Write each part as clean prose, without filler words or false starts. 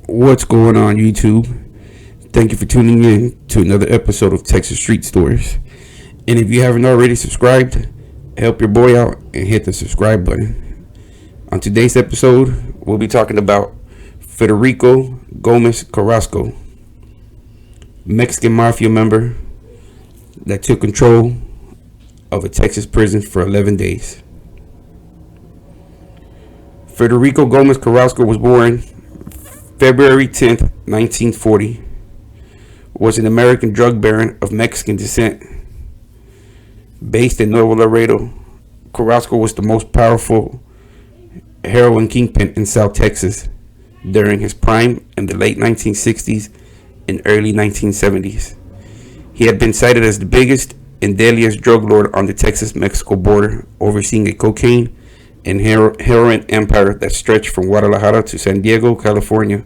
What's going on, YouTube? Thank you for tuning in to another episode of Texas Street Stories. And if you haven't already subscribed, help your boy out and hit the subscribe button. On today's episode, we'll be talking about Federico Gomez Carasco, Mexican Mafia member that took control of a Texas prison for 11 days. Federico Gomez Carasco was born February 10th, 1940, was an American drug baron of Mexican descent. Based in Nuevo Laredo, Carasco was the most powerful heroin kingpin in South Texas during his prime in the late 1960s and early 1970s. He had been cited as the biggest and deadliest drug lord on the Texas-Mexico border, overseeing a cocaine and heroin empire that stretched from Guadalajara to San Diego, California,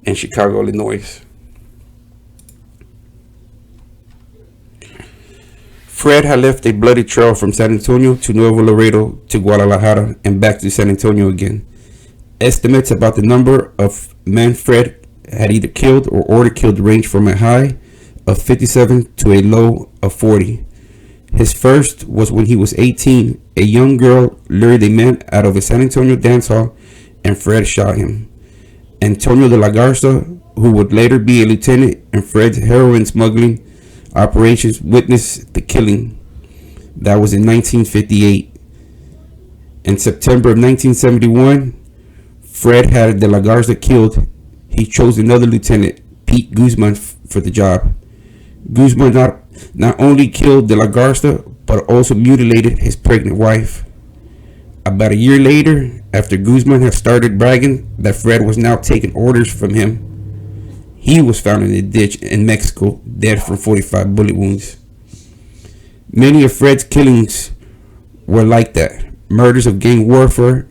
and Chicago, Illinois. Fred had left a bloody trail from San Antonio to Nuevo Laredo to Guadalajara and back to San Antonio again. Estimates about the number of men Fred had either killed or ordered killed range from a high of 57 to a low of 40. His first was when he was 18. A young girl lured a man out of a San Antonio dance hall and Fred shot him. Antonio de la Garza, who would later be a lieutenant in Fred's heroin smuggling operations, witnessed the killing. That was in 1958. In September of 1971, Fred had de la Garza killed. He chose another lieutenant, Pete Guzman, for the job. Guzman not only killed de la Garza, but also mutilated his pregnant wife. About a year later, after Guzman had started bragging that Fred was now taking orders from him, he was found in a ditch in Mexico, dead from 45 bullet wounds. Many of Fred's killings were like that: murders of gang warfare,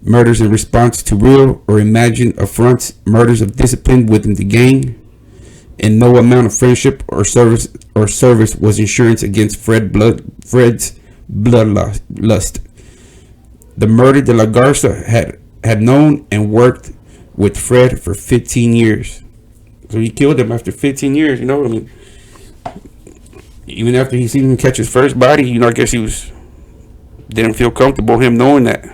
murders in response to real or imagined affronts, murders of discipline within the gang, and no amount of friendship or service was insurance against Fred's bloodlust. The murdered de la Garza had known and worked with Fred for 15 years. So he killed him after 15 years, you know what I mean? Even after he seen him catch his first body, I guess didn't feel comfortable him knowing that.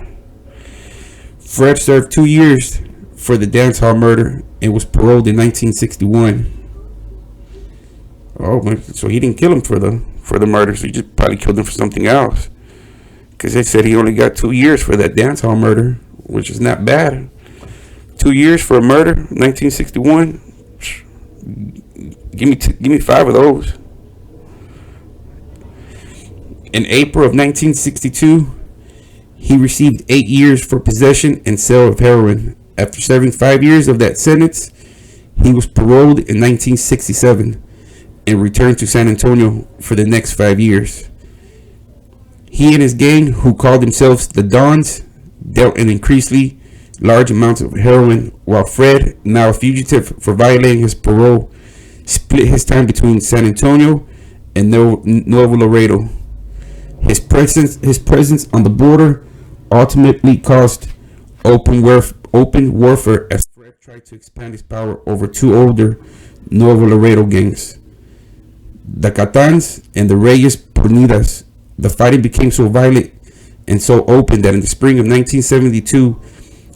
Fred served 2 years for the dance hall murder and was paroled in 1961. Oh, so he didn't kill him for the murder, so he just probably killed him for something else. Because they said he only got 2 years for that dance hall murder, which is not bad. 2 years for a murder, 1961. Give me 5 of those. In April of 1962, he received 8 years for possession and sale of heroin. After serving 5 years of that sentence, he was paroled in 1967 and returned to San Antonio for the next 5 years. He and his gang, who called themselves the Dons, dealt in increasingly large amounts of heroin, while Fred, now a fugitive for violating his parole, split his time between San Antonio and Nuevo Laredo. His presence on the border ultimately caused open warfare as Fred tried to expand his power over two older Nuevo Laredo gangs, the Catans and the Reyes Pornidas. The fighting became so violent and so open that in the spring of 1972,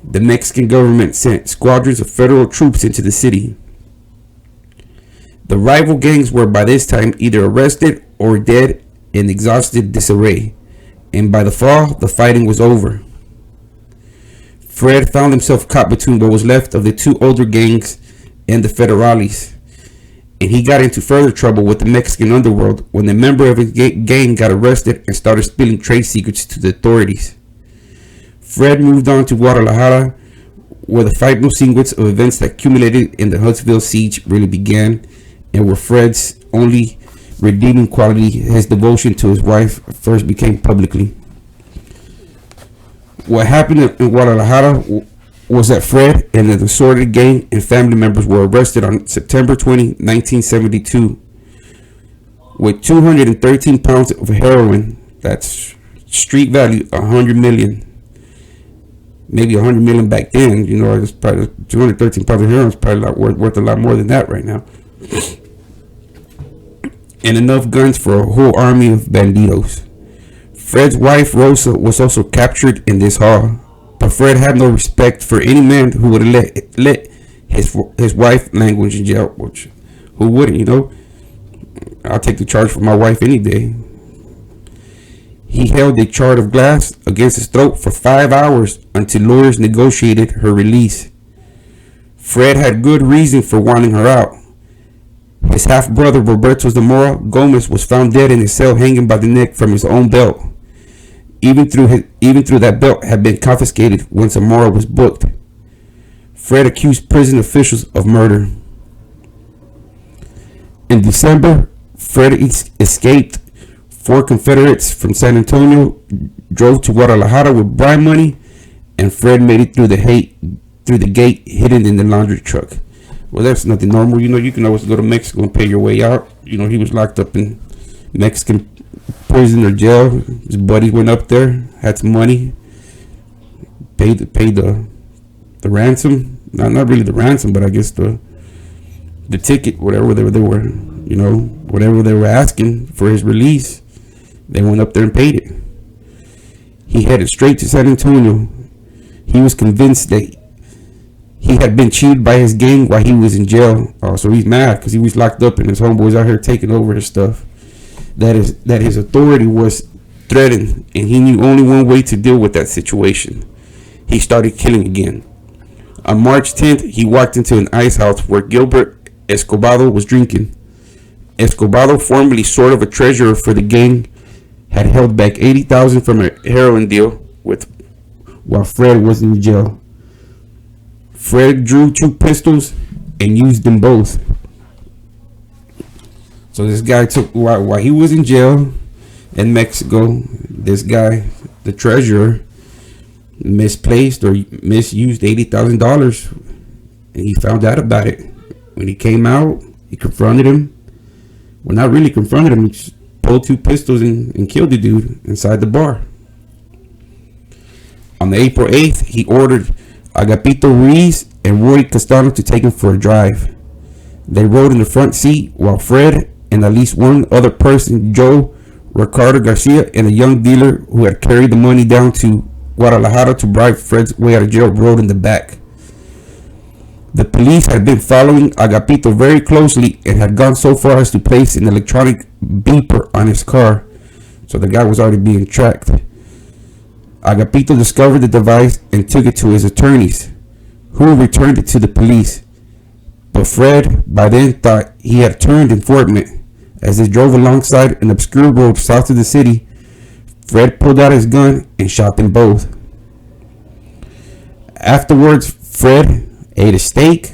the Mexican government sent squadrons of federal troops into the city. The rival gangs were by this time either arrested or dead in exhausted disarray, and by the fall, the fighting was over. Fred found himself caught between what was left of the two older gangs and the federales, and he got into further trouble with the Mexican underworld when a member of his gang got arrested and started spilling trade secrets to the authorities. Fred moved on to Guadalajara, where the final sequence of events that culminated in the Huntsville siege really began, and where Fred's only redeeming quality, his devotion to his wife, first became publicly. What happened in Guadalajara was that Fred and the assorted gang and family members were arrested on September 20, 1972, with 213 pounds of heroin, that's street value $100 million, maybe 100 million back then. You know, it's probably 213 pounds of heroin is probably worth a lot more than that right now. And enough guns for a whole army of banditos. Fred's wife Rosa was also captured in this haul, but Fred had no respect for any man who would let his wife languish in jail. Which, who wouldn't, you know? I'll take the charge for my wife any day. He held a shard of glass against his throat for 5 hours until lawyers negotiated her release. Fred had good reason for wanting her out. His half-brother Roberto Zamora Gomez was found dead in his cell, hanging by the neck from his own belt. Even though that belt had been confiscated when Zamora was booked. Fred accused prison officials of murder. In December, Fred escaped. 4 Confederates from San Antonio drove to Guadalajara with bribe money, and Fred made it through the gate hidden in the laundry truck. Well, that's nothing normal. You know, you can always go to Mexico and pay your way out. You know, he was locked up in Mexican prison or jail. His buddies went up there, had some money, paid the ransom. Not really the ransom, but I guess the ticket, whatever they were, you know, whatever they were asking for his release. They went up there and paid it. He headed straight to San Antonio. He was convinced that he had been cheated by his gang while he was in jail. So he's mad because he was locked up and his homeboys out here taking over his stuff. That his authority was threatened, and he knew only one way to deal with that situation. He started killing again. On March 10th, he walked into an ice house where Gilbert Escobar was drinking. Escobar, formerly sort of a treasurer for the gang, had held back $80,000 from a heroin deal while Fred was in jail. Fred drew 2 pistols and used them both. So this guy took, while he was in jail in Mexico, this guy, the treasurer, misplaced or misused $80,000, and he found out about it. When he came out, he confronted him. Well, not really confronted him. He just pulled 2 pistols and killed the dude inside the bar. On April 8th, he ordered Agapito Ruiz and Roy Castano to take him for a drive. They rode in the front seat while Fred and at least one other person, Joe Ricardo Garcia, and a young dealer who had carried the money down to Guadalajara to bribe Fred's way out of jail, rode in the back. The police had been following Agapito very closely and had gone so far as to place an electronic beeper on his car, so the guy was already being tracked. Agapito discovered the device and took it to his attorneys, who returned it to the police. But Fred by then thought he had turned informant. As they drove alongside an obscure road south of the city, Fred pulled out his gun and shot them both. Afterwards, Fred ate a steak,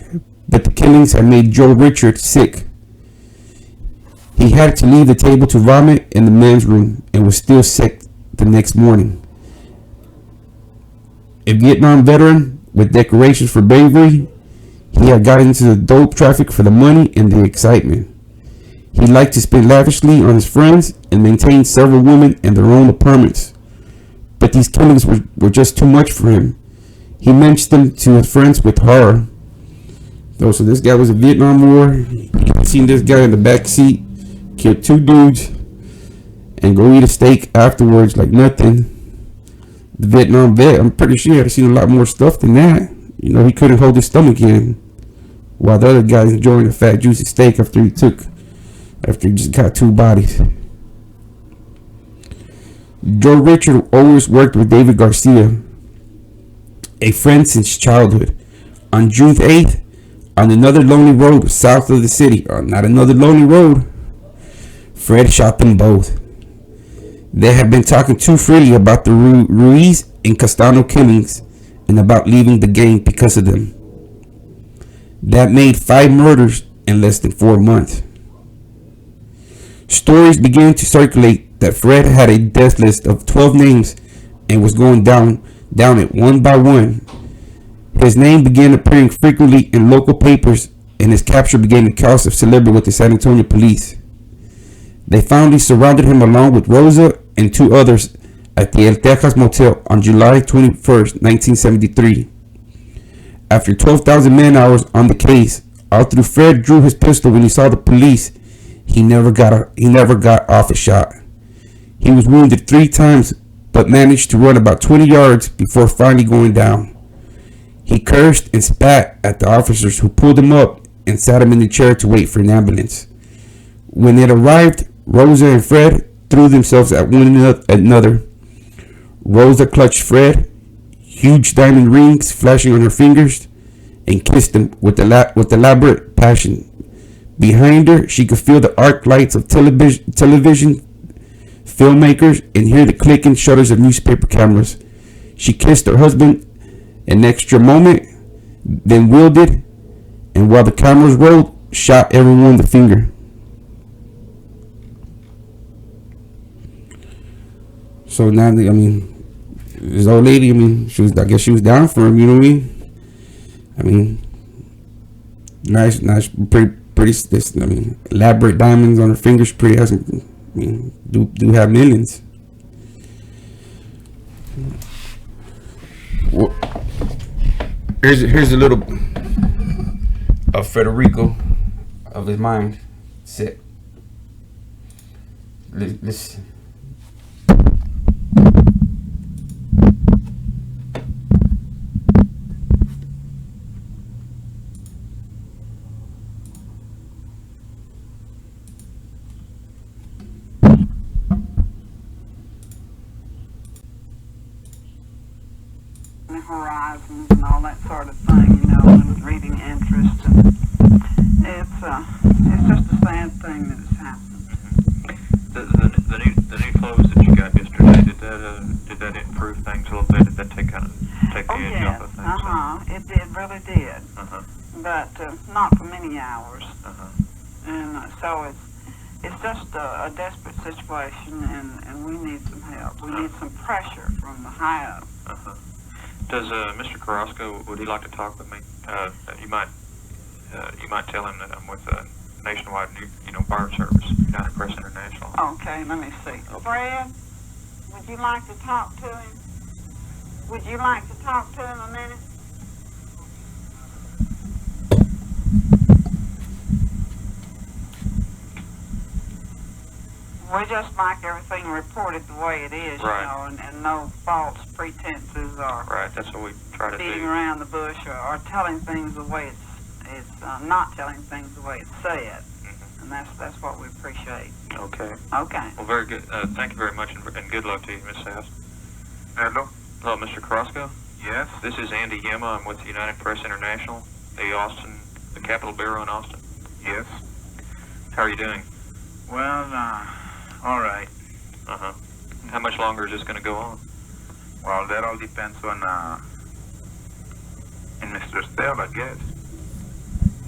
but the killings had made Joe Richard sick. He had to leave the table to vomit in the men's room and was still sick the next morning. A Vietnam veteran with decorations for bravery, he had gotten into the dope traffic for the money and the excitement. He liked to spend lavishly on his friends and maintain several women in their own apartments. But these killings were just too much for him. He mentioned them to his friends with horror. So this guy was a Vietnam War. You seen this guy in the back seat kill 2 dudes and go eat a steak afterwards like nothing. The Vietnam vet, I'm pretty sure I've seen a lot more stuff than that. You know, he couldn't hold his stomach in, while the other guy's enjoying a fat juicy steak after he just got 2 bodies. Joe Richard always worked with David Garcia, a friend since childhood. On June 8th, on another lonely road south of the city, not another lonely road, Fred shot them both. They had been talking too freely about the Ruiz and Castano killings and about leaving the gang because of them. That made 5 murders in less than 4 months. Stories began to circulate that Fred had a death list of 12 names and was going down it one by one. His name began appearing frequently in local papers, and his capture began to cause a celebrity with the San Antonio police. They finally surrounded him along with Rosa and 2 others at the El Texas Motel on July 21st, 1973. After 12,000 man-hours on the case, although Fred drew his pistol when he saw the police, he never got off a shot. He was wounded 3 times, but managed to run about 20 yards before finally going down. He cursed and spat at the officers who pulled him up and sat him in the chair to wait for an ambulance. When it arrived, Rosa and Fred threw themselves at one another. Rosa clutched Fred, huge diamond rings flashing on her fingers, and kissed him with elaborate passion. Behind her, she could feel the arc lights of television filmmakers and hear the clicking shutters of newspaper cameras. She kissed her husband an extra moment, then wielded, and while the cameras rolled, shot everyone the finger. So now, this old lady, I guess she was down for him, you know what I mean? Nice, pretty, elaborate diamonds on her fingers, pretty, do have millions. Well, here's a little of Federico, of his mind set. Listen. Horizons and all that sort of thing, and reading interest, and it's just a sad thing that has happened. The new clothes that you got yesterday, did that improve things a little bit? Did that take the edge off of things? It really did. But not for many hours. And so it's just a desperate situation, and we need some help. We need some pressure from the high up. Does Mr. Carasco, would he like to talk with me? You might tell him that I'm with Nationwide Fire Service, United Press International. Okay, let me see. Fred, would you like to talk to him? Would you like to talk to him a minute? We just like everything reported the way it is, right. And no false pretenses or right. That's what we try to beating do. around the bush or telling things the way it's not telling things the way it's said, and that's what we appreciate. Okay. Okay. Well, very good. Thank you very much, and good luck to you, Miss House. Hello. Hello, Mr. Carasco. Yes. This is Andy Yema. I'm with the United Press International, the Capitol Bureau in Austin. Yes. How are you doing? Well, all right. How much longer is this going to go on? Well, that all depends on Mr. Stell, I guess.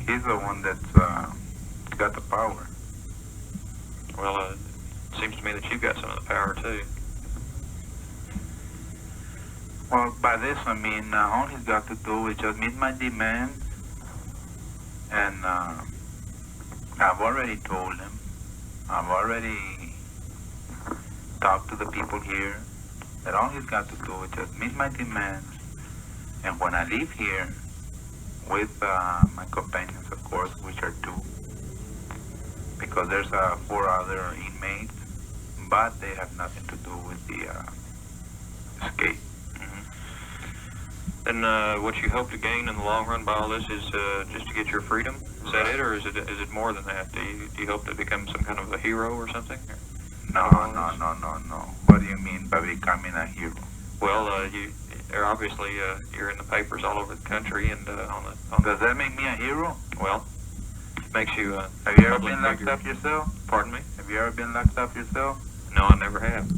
He's the one that's got the power. Well, it seems to me that you've got some of the power too. Well, by this I mean all he's got to do is just meet my demands, and I've already told him. I've already talked to the people here that all he's got to do is just meet my demands, and when I leave here with my companions, of course, which are 2, because there's 4 other inmates, but they have nothing to do with the escape. Then what you hope to gain in the long run by all this is just to get your freedom? Is that it, or is it more than that? Do you hope to become some kind of a hero or something? No. What do you mean by becoming a hero? Well, obviously you're in the papers all over the country, and Does that make me a hero? Well, it makes you. Have you ever been locked up yourself? Pardon me? Have you ever been locked up yourself? No, I never have.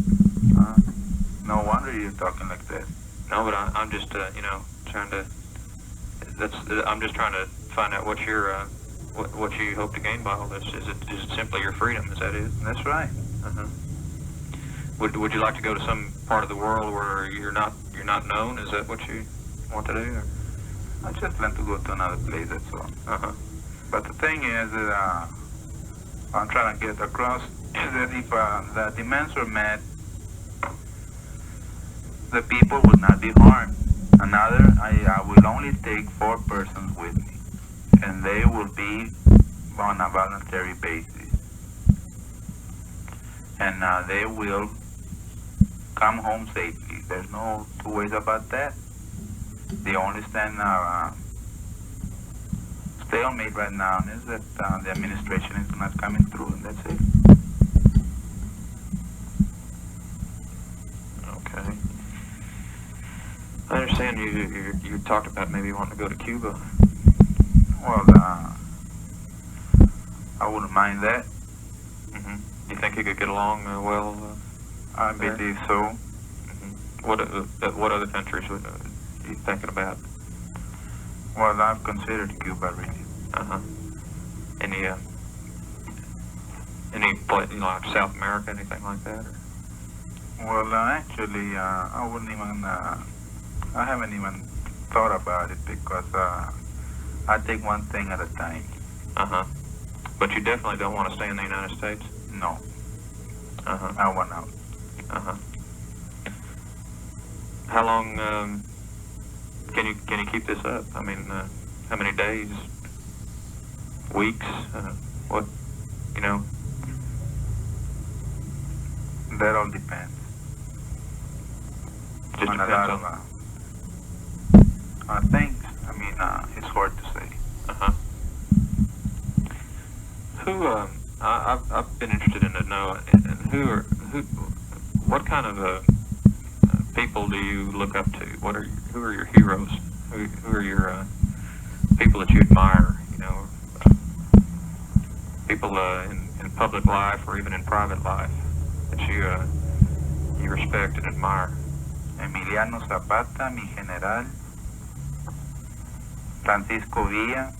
No wonder you're talking like that. No, but I'm just trying to. I'm just trying to find out what you hope to gain by all this. Is it simply your freedom? Is that it? That's right. Would you like to go to some part of the world where you're not known? Is that what you want to do? Or? I just plan to go to another place, that's all. But the thing is that I'm trying to get across is that if the demands are met, the people will not be harmed. Another, I will only take 4 persons with me, and they will be on a voluntary basis, and they will come home safely. There's no two ways about that. The only stalemate right now is that the administration is not coming through, and that's it. Okay. I understand you talked about maybe wanting to go to Cuba. Well, I wouldn't mind that. You think you could get along well? I believe so. What other countries are you thinking about? Well, I've considered Cuba really. Any place, like South America, anything like that? Or? Well, actually, I wouldn't even. I haven't even thought about it because I take one thing at a time. But you definitely don't want to stay in the United States? No. I want out. How long can you keep this up? I mean, how many days, weeks? What, you know? That all depends. Just on a depends lot of things. I mean, it's hard to say. I've been interested in to know, what kind of people do you look up to? Who are your heroes? Who are your people that you admire? You know, people in public life or even in private life that you respect and admire. Emiliano Zapata, mi general. Francisco Villa.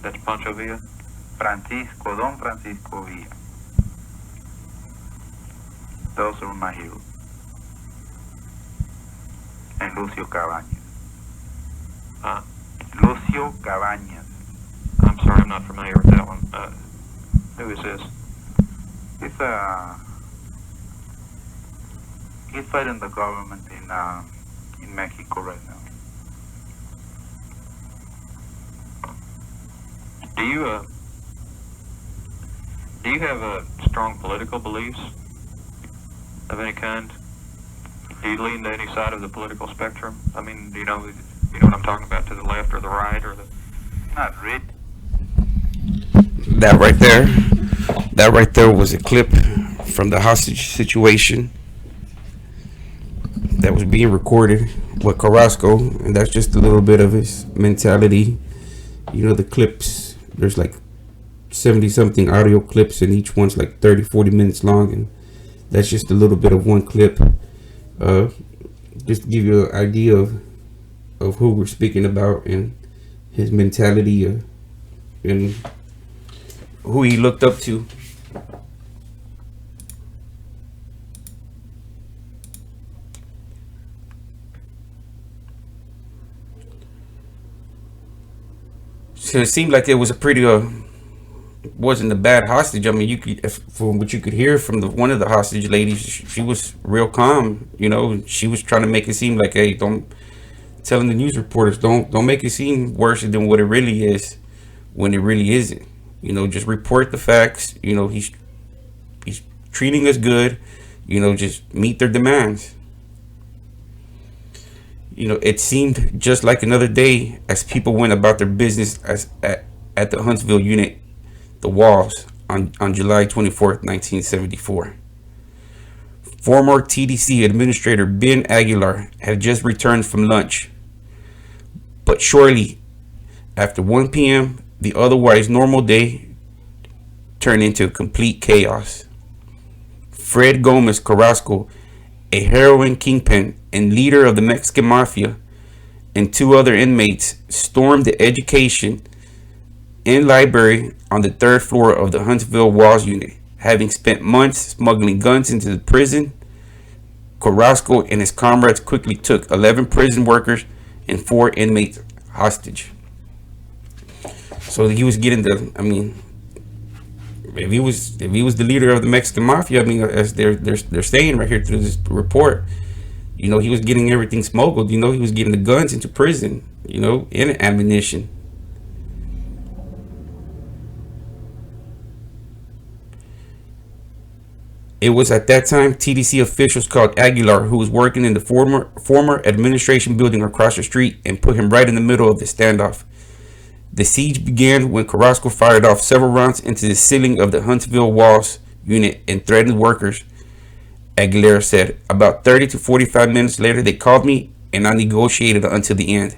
That's Pancho Villa? Don Francisco Villa. Those are my heroes. And Lucio Cabañas. Lucio Cabañas. I'm sorry, I'm not familiar with that one. Who is this? He's fighting the government in Mexico right now. Do you have strong political beliefs of any kind? Do you lean to any side of the political spectrum? I mean, do you know what I'm talking about? To the left or the right or the? Not really. That right there was a clip from the hostage situation that was being recorded with Carasco, and that's just a little bit of his mentality. You know, the clips, there's like 70 something audio clips, and each one's like 30-40 minutes long, and that's just a little bit of one clip, just to give you an idea of who we're speaking about and his mentality, and who he looked up to. So it seemed like it was a pretty wasn't a bad hostage. I mean, you could, from what you could hear from one of the hostage ladies, she was real calm. You know, she was trying to make it seem like, hey, telling the news reporters, don't make it seem worse than what it really is, when it really isn't. You know, just report the facts. You know, he's treating us good. You know, just meet their demands. You know, it seemed just like another day as people went about their business at the Huntsville unit, the Walls, on July 24th, 1974. Former TDC Administrator Ben Aguilar had just returned from lunch. But shortly after 1 p.m., the otherwise normal day turned into complete chaos. Fred Gomez Carasco, a heroin kingpin and leader of the Mexican Mafia, and 2 other inmates stormed the education and library on the 3rd floor of the Huntsville Walls unit. Having spent months smuggling guns into the prison, Carasco and his comrades quickly took 11 prison workers and 4 inmates hostage. So he was getting I mean, if he was the leader of the Mexican Mafia, I mean, as they're saying right here through this report, You know, he was getting everything smuggled. You know, he was getting the guns into prison, you know, and ammunition. It was at that time TDC officials called Aguilar, who was working in the former administration building across the street, and put him right in the middle of the standoff. The siege began when Carasco fired off several rounds into the ceiling of the Huntsville walls unit and threatened workers. Aguilera said, about 30 to 45 minutes later, they called me and I negotiated until the end.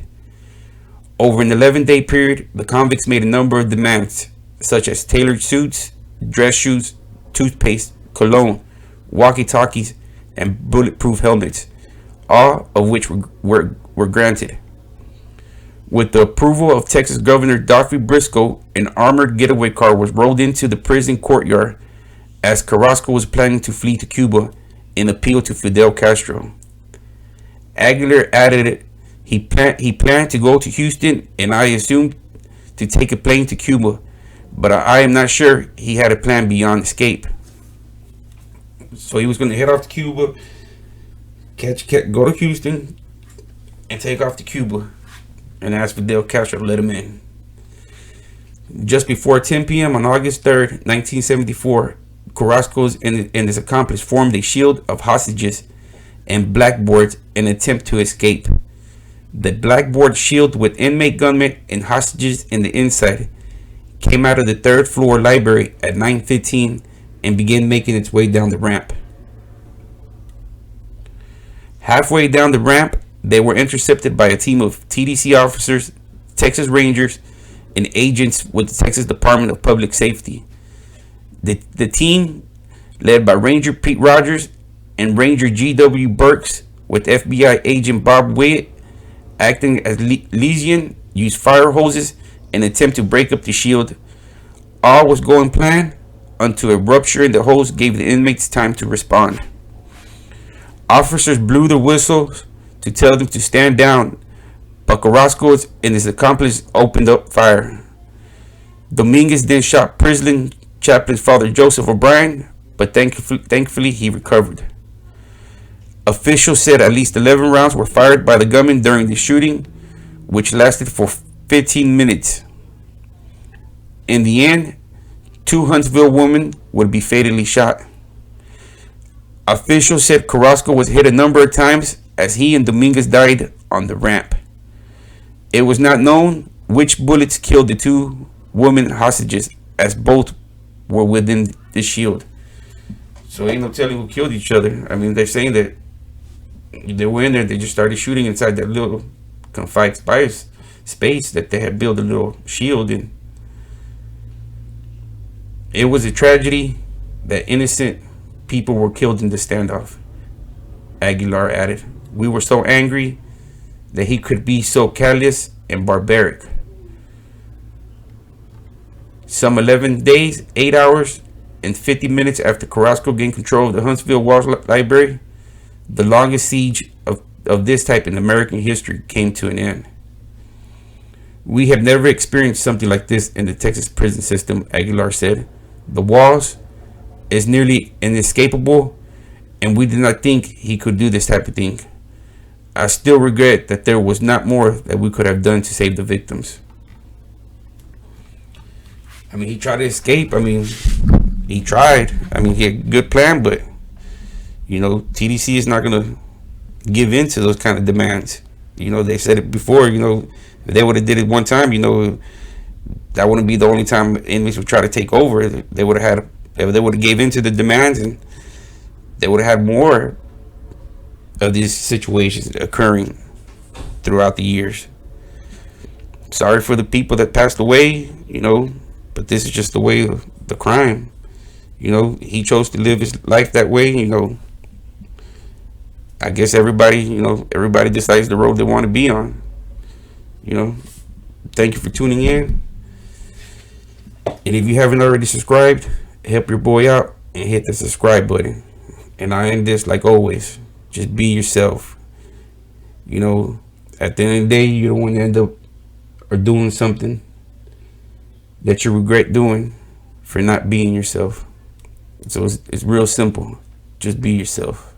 Over an 11-day period, the convicts made a number of demands, such as tailored suits, dress shoes, toothpaste, cologne, walkie-talkies, and bulletproof helmets, all of which were granted. With the approval of Texas Governor Duffy Briscoe, an armored getaway car was rolled into the prison courtyard as Carasco was planning to flee to Cuba in appeal to Fidel Castro. Aguilar added he planned to go to Houston, and I assumed to take a plane to Cuba, but I am not sure he had a plan beyond escape. So he was going to head off to Cuba, go to Houston, and take off to Cuba, and ask Fidel Castro to let him in. Just before 10 p.m. on August 3rd, 1974, Carasco and his accomplice formed a shield of hostages and blackboards in an attempt to escape. The blackboard shield with inmate gunmen and hostages in the inside came out of the third floor library at 9:15 and began making its way down the ramp. Halfway down the ramp, they were intercepted by a team of TDC officers, Texas Rangers, and agents with the Texas Department of Public Safety. The team, led by Ranger Pete Rogers and Ranger G.W. Burks, with FBI agent Bob Witt acting as liaison, used fire hoses and attempt to break up the shield. All was going planned until a rupture in the hose gave the inmates time to respond. Officers blew the whistles to tell them to stand down, but Carasco and his accomplice opened up fire. Dominguez then shot prison chaplain Father Joseph O'Brien, but thankfully he recovered. Officials said at least 11 rounds were fired by the gunman during the shooting, which lasted for 15 minutes. In the end, 2 Huntsville women would be fatally shot. Officials said Carasco was hit a number of times as he and Dominguez died on the ramp. It was not known which bullets killed the 2 women hostages, as both were within the shield. So ain't no telling who killed each other. I mean, they're saying that they were in there, they just started shooting inside that little confined space that they had built a little shield in. It was a tragedy that innocent people were killed in the standoff, Aguilar added. We were so angry that he could be so callous and barbaric. Some 11 days, 8 hours, and 50 minutes after Carasco gained control of the Huntsville Walls Library, the longest siege of this type in American history came to an end. We have never experienced something like this in the Texas prison system, Aguilar said. The walls is nearly inescapable, and we did not think he could do this type of thing. I still regret that there was not more that we could have done to save the victims. I mean, he tried to escape. I mean, he tried. I mean, he had a good plan, but, you know, TDC is not going to give in to those kind of demands. You know, they said it before, you know, if they would have did it one time, you know, that wouldn't be the only time inmates would try to take over. They would have gave in to the demands, and they would have had more of these situations occurring throughout the years. Sorry for the people that passed away, you know, but this is just the way of the crime. You know, he chose to live his life that way. You know, I guess everybody decides the road they want to be on. You know, thank you for tuning in. And if you haven't already subscribed, help your boy out and hit the subscribe button. And I end this like always. Just be yourself. You know, at the end of the day, you don't want to end up or doing something that you regret doing for not being yourself. So it's real simple. Just be yourself.